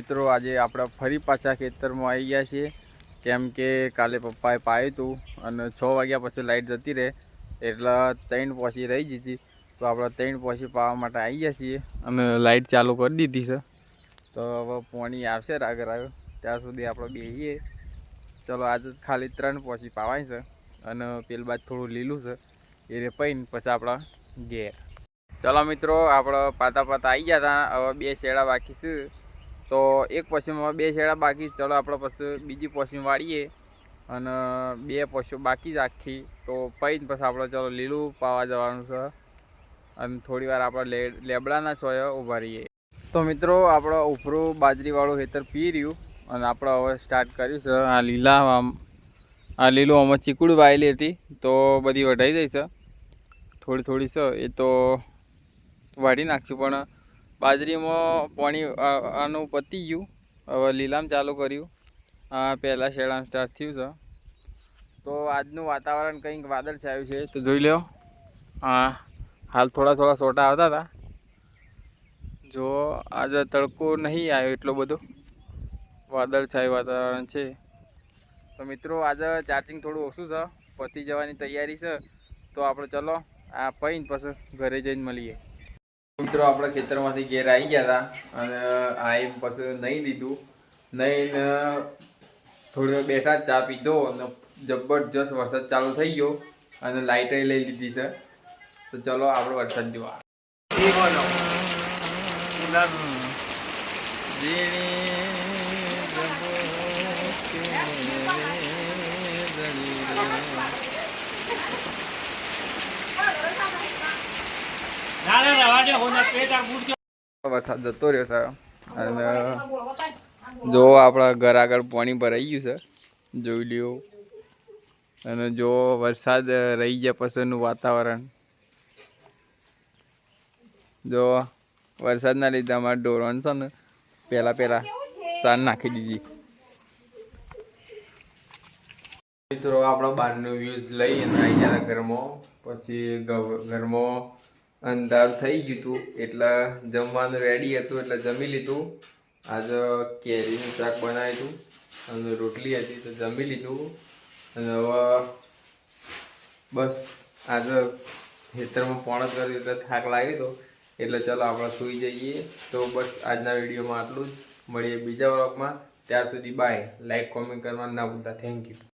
મિત્રો આજે આપણે ફરી પાછા ખેતરમાં આવી ગયા છીએ, કેમ કે કાલે પપ્પાએ પાયું હતું અને 6 વાગ્યા પછી લાઇટ જતી રહે એટલે 3 પોસી રહી જતી, તો આપણે 3 પોસી પાવા માટે આવી ગયા છીએ અને લાઇટ ચાલુ કરી દીધી છે. તો હવે પાણી આવશે આગળ આવ્યો ત્યાં સુધી આપણે બેસીએ. ચલો આજે ખાલી 3 પોસી પાવાય છે અને પેલ બાદ થોડું લીલું છે એ પહીને પછી આપણા ઘેર. ચલો મિત્રો, આપણે પાતા આવી ગયા હતા. હવે 2 શેડા બાકી છે, તો એક પોસીમાં 2 શેડા બાકી. ચલો આપણે પછી બીજી પોસી વાળીએ અને 2 પોસીઓ બાકી જ આખી, તો પહીને પછી આપણે ચલો લીલું પાવા જવાનું છે અને થોડી વાર આપણે લેબડાના છોય ઊભા રહીએ. તો મિત્રો, આપણે ઉપરું બાજરીવાળું ખેતર પી રહ્યું અને આપણે હવે સ્ટાર્ટ કર્યું છે. આ લીલું આમાં ચીકુડ વાયેલી હતી તો બધી વઢાઈ જાય છે, થોડી છે એ તો વાઢી નાખશું. પણ બાજરીમાં પાણી આનું પતી ગયું, હવે લીલામ ચાલુ કર્યું. પહેલાં શેડામાં સ્ટાર્ટ થયું છે. તો આજનું વાતાવરણ કંઈક વાદળ છાયું છે, તો જોઈ લો. હાલ થોડા સોટા આવતા હતા. જો આજે તડકો નહીં આવ્યો એટલો બધો, વાદળ છાયું વાતાવરણ છે. તો મિત્રો, આજે ચાર્જિંગ થોડું ઓછું છે, પતી જવાની તૈયારી છે. તો આપણે ચલો આ પહીને પછી ઘરે જઈને મળીએ. મિત્રો, આપણે ખેતરમાંથી ઘેર આવી ગયા હતા અને આ એમ પછી નહીં દીધું. નહીં થોડી વાર બેઠા, ચા પીધો અને જબરજસ્ત વરસાદ ચાલુ થઈ ગયો અને લાઇટે લઈ લીધી છે. તો ચલો આપણે વરસાદ જોવા. વરસાદ જતો રહ્યો છે અને જો આપણા ઘર આગળ પાણી ભરાઈ ગયું છે, જોઈ લ્યો. અને જો વરસાદ રહી ગયા પછીનું વાતાવરણ, જો વરસાદના લીધે અમારા ઢોરણ છે ને પહેલા સાન નાખી દીધી. મિત્રો, આપણો બહારનો વ્યૂઝ લઈ અને આવી ગયા ઘરમાં. પછી ઘરમાં અંધાર થઈ ગયું હતું એટલે જમવાનું રેડી હતું એટલે જમી લીધું. આજે કેરીનું શાક બનાવ્યું હતું અને રોટલી હતી તો જમી લીધું. અને હવે બસ આજે ખેતરમાં પોણત કર્યું એટલે થાક લાગ્યો હતો એટલે ચલો આપણે સૂઈ જઈએ. તો બસ આજના વિડીયોમાં આટલું જ. મળીએ બીજા વ્લોગમાં. ત્યાર સુધી બાય. લાઈક કોમેન્ટ કરવાનું ના ભૂલતા. Thank you.